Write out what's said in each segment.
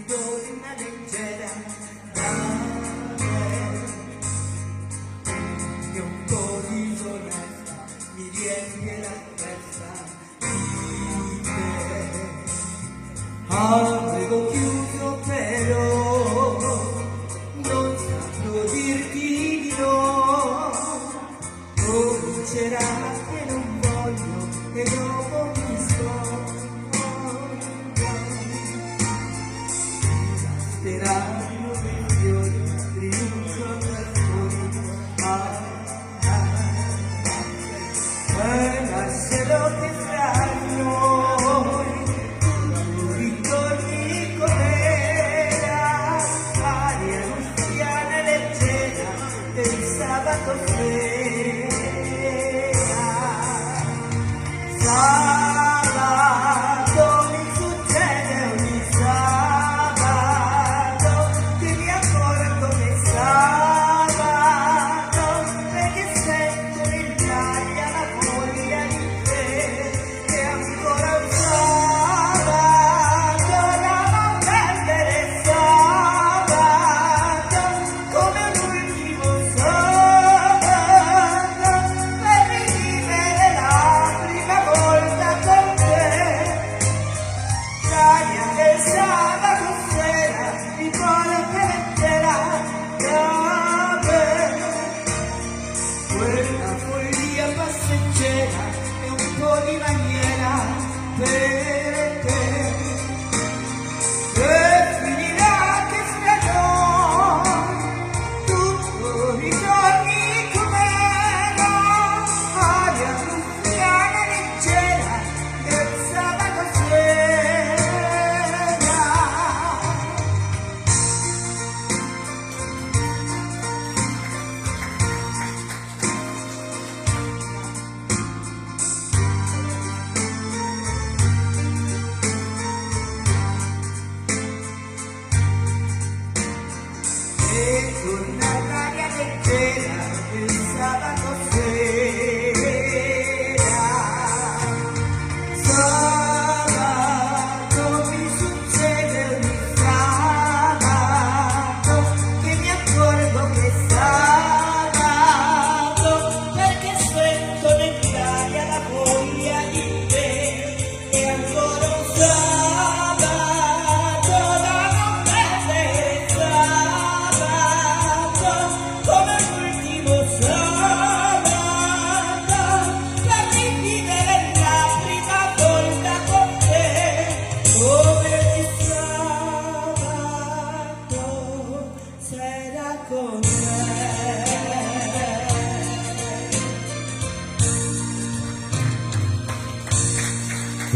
di una leggera dame, che un po' disonesta mi riempie la testa di te. Avevo chiuso però non saprò dirti di no, comincerà che non voglio e dopo mi sfoglio. Basteranno dei fiori, rinuncio a fuori. E lascerò che fra noi tu ritorni com'era, aria rustiana e leggera del sabato sera. Sabato mi succede ogni sabato che mi accorgo che sabato, perché sento nell'aria la voglia di te, e ancora un sabato da non perdere, sabato come un ultimo sabato per rivivere la prima volta con te. L'aria del sabato sera mi porta leggera da me, quella follia passeggera e un po' di maniera per te. E finirà che fra noi tutto ritorni com'era, aria ruffiana e leggera del sabato sera. E torna l'aria leggera del sabato sera. Sabato mi succede ogni sabato che mi accorgo che sabato, perché sento nell'aria la voglia di te, e ancora un sabato da non perdere, sabato come l'ultimo sabato per rivivere la prima volta con te, come ogni sabato sera con te.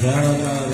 Brava, brava.